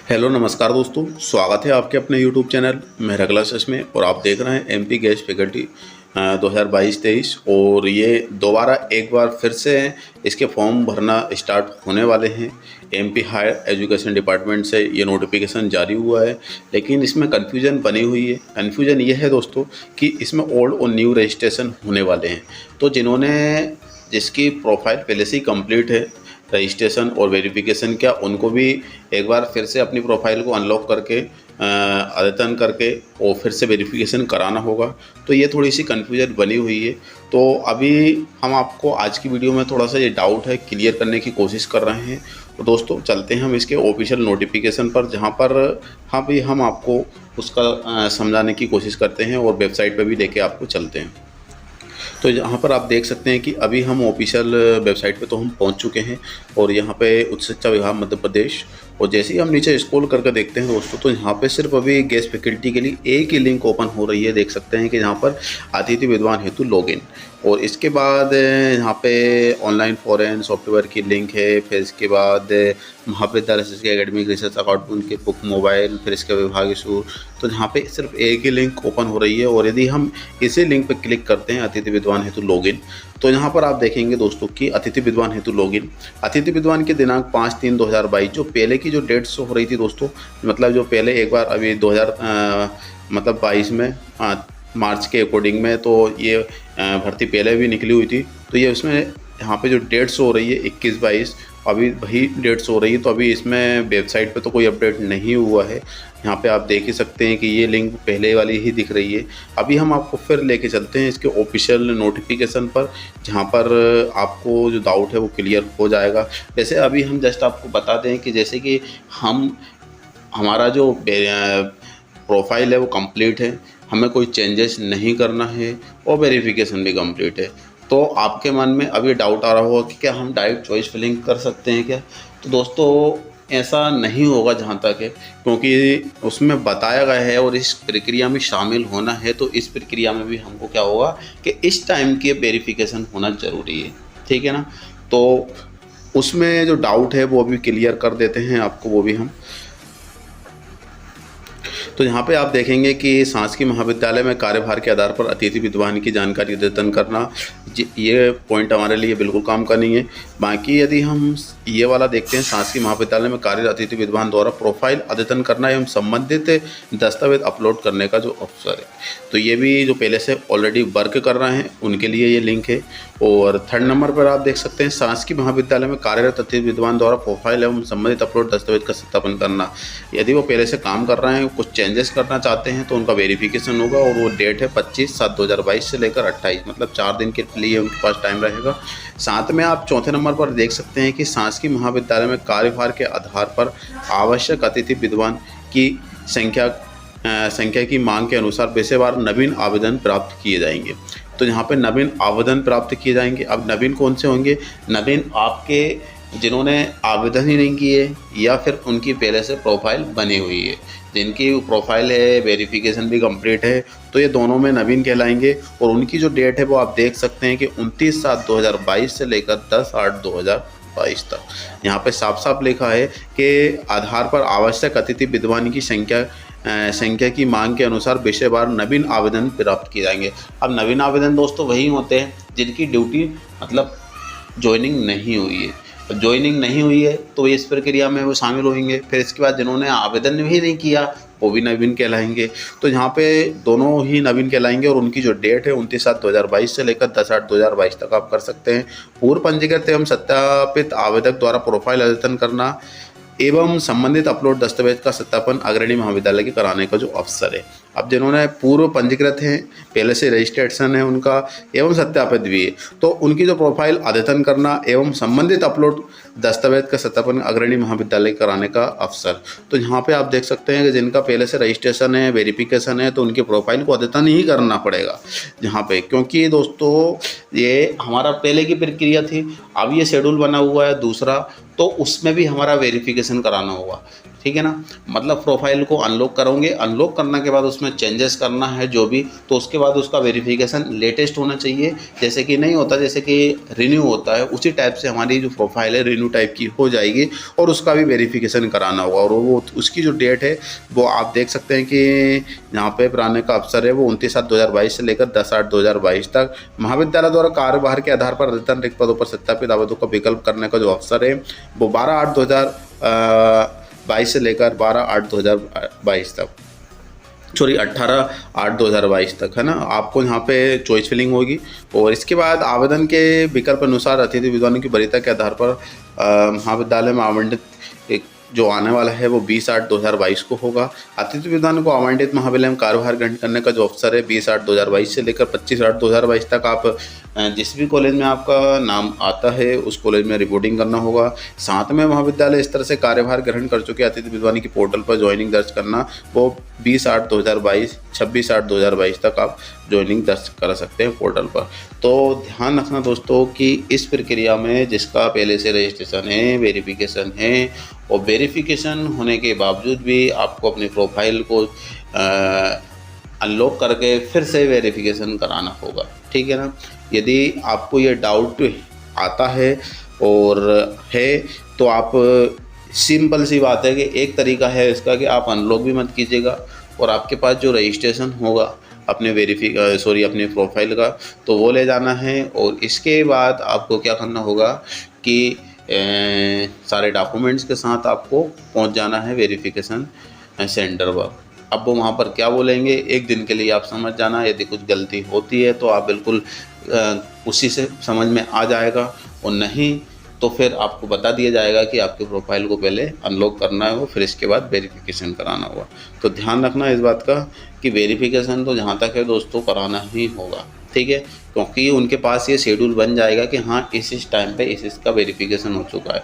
Hello नमस्कार दोस्तों, स्वागत है आपके अपने यूट्यूब चैनल मेहरा क्लासेस में। और आप देख रहे हैं एमपी गेस्ट फैकल्टी 2022-23। और ये दोबारा एक बार फिर से इसके फॉर्म भरना स्टार्ट होने वाले हैं। एमपी हायर एजुकेशन डिपार्टमेंट से ये नोटिफिकेशन जारी हुआ है, लेकिन इसमें कन्फ्यूजन बनी हुई है। कन्फ्यूजन ये है दोस्तों कि इसमें ओल्ड और न्यू रजिस्ट्रेशन होने वाले हैं। तो जिसकी प्रोफाइल पहले से ही कंप्लीट है, रजिस्ट्रेशन और वेरिफिकेशन क्या, उनको भी एक बार फिर से अपनी प्रोफाइल को अनलॉक करके अद्यतन करके और फिर से वेरिफिकेशन कराना होगा। तो ये थोड़ी सी कन्फ्यूजन बनी हुई है। तो अभी हम आपको आज की वीडियो में थोड़ा सा ये डाउट है क्लियर करने की कोशिश कर रहे हैं। तो दोस्तों चलते हैं हम इसके ऑफिशियल नोटिफिकेशन पर, जहाँ पर हम आपको उसका समझाने की कोशिश करते हैं और वेबसाइट पर भी लेके आपको चलते हैं। तो यहाँ पर आप देख सकते हैं कि अभी हम ऑफिशियल वेबसाइट पे तो हम पहुँच चुके हैं। और यहाँ पे उच्च शिक्षा विभाग मध्य प्रदेश, और जैसे ही हम नीचे स्क्रॉल करके देखते हैं दोस्तों, तो यहाँ पे सिर्फ अभी गेस्ट फैकल्टी के लिए एक ही लिंक ओपन हो रही है। देख सकते हैं कि यहाँ पर अतिथि विद्वान हेतु लॉगिन, और इसके बाद यहाँ पे ऑनलाइन फॉरेन सॉफ्टवेयर की लिंक है। फिर इसके बाद महाविद्यालय से एकेडमिक रिसर्च अकाउंट उनके बुक मोबाइल, फिर इसके विभागीय सूर। तो यहाँ पे सिर्फ एक ही लिंक ओपन हो रही है। और यदि हम इसी लिंक पर क्लिक करते हैं अतिथि विद्वान हेतु लॉगिन, तो यहाँ पर आप देखेंगे दोस्तों कि अतिथि विद्वान हेतु लॉगिन, अतिथि विद्वान की दिनांक 5/3/2022, जो पहले की जो डेट शो हो रही थी दोस्तों, मतलब जो पहले एक बार अभी 2022 में मार्च के अकॉर्डिंग में, तो ये भर्ती पहले भी निकली हुई थी। तो ये उसमें यहाँ पे जो डेट्स हो रही है 21-22, अभी वही डेट्स हो रही है। तो अभी इसमें वेबसाइट पे तो कोई अपडेट नहीं हुआ है। यहाँ पे आप देख ही सकते हैं कि ये लिंक पहले वाली ही दिख रही है। अभी हम आपको फिर लेके चलते हैं इसके ऑफिशियल नोटिफिकेशन पर, जहाँ पर आपको जो डाउट है वो क्लियर हो जाएगा। वैसे अभी हम जस्ट आपको बता दें कि जैसे कि हमारा जो प्रोफाइल है वो कंप्लीट है, हमें कोई चेंजेस नहीं करना है, और वेरिफिकेशन भी कंप्लीट है। तो आपके मन में अभी डाउट आ रहा होगा कि क्या हम डायरेक्ट चॉइस फिलिंग कर सकते हैं क्या? तो दोस्तों ऐसा नहीं होगा जहाँ तक है, क्योंकि उसमें बताया गया है और इस प्रक्रिया में शामिल होना है। तो इस प्रक्रिया में भी हमको क्या होगा कि इस टाइम की वेरिफिकेशन होना ज़रूरी है, ठीक है ना। तो उसमें जो डाउट है वो अभी क्लियर कर देते हैं आपको, वो भी हम। तो यहाँ पे आप देखेंगे कि शासकीय महाविद्यालय में कार्यभार के आधार पर अतिथि विद्वान की जानकारी अद्यतन करना, ये पॉइंट हमारे लिए बिल्कुल काम का नहीं है। बाकी यदि हम ये वाला देखते हैं, शासकीय महाविद्यालय में कार्यरत अतिथि विद्वान द्वारा प्रोफाइल अद्यतन करना एवं संबंधित दस्तावेज अपलोड करने का जो अवसर है, तो ये भी जो पहले से ऑलरेडी वर्क कर रहे हैं उनके लिए ये लिंक है। और थर्ड नंबर पर आप देख सकते हैं, शासकीय महाविद्यालय में कार्यरत अतिथि विद्वान द्वारा प्रोफाइल एवं संबंधित अपलोड दस्तावेज का सत्यापन करना। यदि वो पहले से काम कर रहे हैं, कुछ चेंजेस करना चाहते हैं, तो उनका वेरिफिकेशन होगा। और वो डेट है 25/7/2022 से लेकर 28, मतलब 4 दिन के लिए उनके पास टाइम रहेगा। साथ में आप चौथे नंबर पर देख सकते हैं कि शासकीय महाविद्यालय में कार्यभार के आधार पर आवश्यक अतिथि विद्वान की संख्या की मांग के अनुसार पेशेवार नवीन आवेदन प्राप्त किए जाएंगे। तो यहाँ पे नवीन आवेदन प्राप्त किए जाएंगे। अब नवीन कौन से होंगे? नवीन आपके जिन्होंने आवेदन ही नहीं किए, या फिर उनकी पहले से प्रोफाइल बनी हुई है, जिनकी प्रोफाइल है, वेरिफिकेशन भी कंप्लीट है, तो ये दोनों में नवीन कहलाएंगे। और उनकी जो डेट है वो आप देख सकते हैं कि 29/7/2022 से लेकर 10/8/2022 तक। यहाँ पे साफ साफ लिखा है कि आधार पर आवश्यक अतिथि विद्वान की संख्या की मांग के अनुसार विषयवार नवीन आवेदन प्राप्त किए जाएंगे। अब नवीन आवेदन दोस्तों वही होते हैं जिनकी ड्यूटी मतलब ज्वाइनिंग नहीं हुई है। ज्वाइनिंग नहीं हुई है तो इस प्रक्रिया में वो शामिल होंगे। फिर इसके बाद जिन्होंने आवेदन भी नहीं किया वो भी नवीन कहलाएंगे। तो यहाँ पे दोनों ही नवीन कहलाएंगे। और उनकी जो डेट है 29/7/2022 से लेकर 10/8/2022 तक आप कर सकते हैं। पूर्व पंजीकृत एवं सत्यापित आवेदक द्वारा प्रोफाइल अद्यतन करना एवं संबंधित अपलोड दस्तावेज का सत्यापन अग्रणी महाविद्यालय के कराने का जो अवसर है। अब जिन्होंने पूर्व पंजीकृत हैं, पहले से रजिस्ट्रेशन है उनका, एवं सत्यापित भी है, तो उनकी जो प्रोफाइल अद्यतन करना एवं संबंधित अपलोड दस्तावेज का सत्यापन अग्रणी महाविद्यालय कराने का अवसर। तो यहाँ पे आप देख सकते हैं कि जिनका पहले से रजिस्ट्रेशन है, वेरिफिकेशन है, तो उनकी प्रोफाइल को अद्यतन ही करना पड़ेगा यहाँ पे, क्योंकि दोस्तों ये हमारा पहले की प्रक्रिया थी। अब ये शेड्यूल बना हुआ है दूसरा, तो उसमें भी हमारा वेरिफिकेशन कराना होगा, ठीक है ना। मतलब प्रोफाइल को अनलॉक करोगे, अनलॉक करने के बाद उसमें चेंजेस करना है जो भी, तो उसके बाद उसका वेरिफिकेशन लेटेस्ट होना चाहिए। जैसे कि नहीं होता, जैसे कि रिन्यू होता है, उसी टाइप से हमारी जो प्रोफाइल है रिन्यू मेन्यू टाइप की हो जाएगी और उसका भी वेरिफिकेशन कराना होगा। और वो उसकी जो डेट है वो आप देख सकते हैं कि यहाँ पे प्राने का अवसर है वो 29/7/2022 से लेकर 10/8/2022 तक। महाविद्यालय द्वारा कार्यभार के आधार पर रिटर्न रिक्त पदों पर सत्यापित आवेदकों का विकल्प करने का जो अवसर है वो 12/8/2022 से लेकर 12/8/2022 तक, सॉरी 18/8/2022 तक, है ना। आपको यहाँ पे चॉइस फिलिंग होगी और इसके बाद आवेदन के विकल्प अनुसार अतिथि विद्वानों की वरीयता के आधार पर महाविद्यालय में आवंटित एक जो आने वाला है वो 20/8/2022 को होगा। अतिथि विद्वानों को आवंटित महाविद्यालय में कार्यभार ग्रहण करने का जो अवसर है 20/8/2022 से लेकर 25/8/2022 तक आप जिस भी कॉलेज में आपका नाम आता है उस कॉलेज में रिपोर्टिंग करना होगा। साथ में महाविद्यालय इस तरह से कार्यभार ग्रहण कर चुके अतिथि विद्वानों की पोर्टल पर ज्वाइनिंग दर्ज करना वो 20/8/2022 26/8/2022 तक आप ज्वाइनिंग दर्ज कर सकते हैं पोर्टल पर। तो ध्यान रखना दोस्तों कि इस प्रक्रिया में जिसका पहले से रजिस्ट्रेशन है, वेरिफिकेशन है और वेरिफिकेशन होने के बावजूद भी आपको अपनी प्रोफाइल को अनलॉक करके फिर से वेरिफिकेशन कराना होगा, ठीक है ना। यदि आपको ये डाउट आता है और है तो आप सिंपल सी बात है कि एक तरीका है इसका कि आप अनलॉक भी मत कीजिएगा और आपके पास जो रजिस्ट्रेशन होगा अपने अपने प्रोफाइल का तो वो ले जाना है। और इसके बाद आपको क्या करना होगा कि सारे डॉक्यूमेंट्स के साथ आपको पहुंच जाना है वेरिफिकेशन सेंटर पर। अब वो वहाँ पर क्या बोलेंगे एक दिन के लिए आप समझ जाना, यदि कुछ गलती होती है तो आप बिल्कुल उसी से समझ में आ जाएगा और नहीं तो फिर आपको बता दिया जाएगा कि आपके प्रोफाइल को पहले अनलॉक करना है वो, फिर इसके बाद वेरिफिकेशन कराना होगा। तो ध्यान रखना इस बात का कि वेरिफिकेशन तो जहाँ तक है दोस्तों कराना ही होगा, ठीक है, क्योंकि उनके पास ये शेड्यूल बन जाएगा कि हाँ इस टाइम पे इसका वेरिफिकेशन हो चुका है।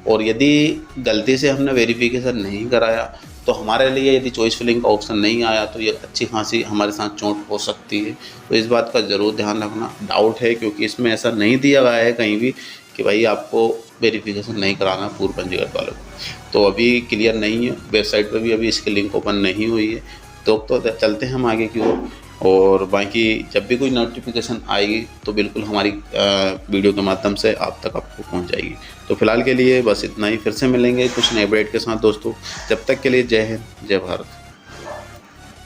और यदि गलती से हमने वेरिफिकेशन नहीं कराया तो हमारे लिए यदि चॉइस फिलिंग का ऑप्शन नहीं आया तो ये अच्छी खासी हमारे साथ चोट हो सकती है। तो इस बात का ज़रूर ध्यान रखना। डाउट है क्योंकि इसमें ऐसा नहीं दिया गया है कहीं भी कि भाई आपको वेरिफिकेशन नहीं कराना पूर्व पंजीकृत वालों को, तो अभी क्लियर नहीं है, वेबसाइट पर भी अभी इसकी लिंक ओपन नहीं हुई है। तो चलते हैं हम आगे की ओर और बाकी जब भी कोई नोटिफिकेशन आएगी तो बिल्कुल हमारी वीडियो के माध्यम से आप तक आपको पहुंच जाएगी। तो फिलहाल के लिए बस इतना ही, फिर से मिलेंगे कुछ नए अपडेट के साथ दोस्तों। जब तक के लिए जय हिंद, जय भारत।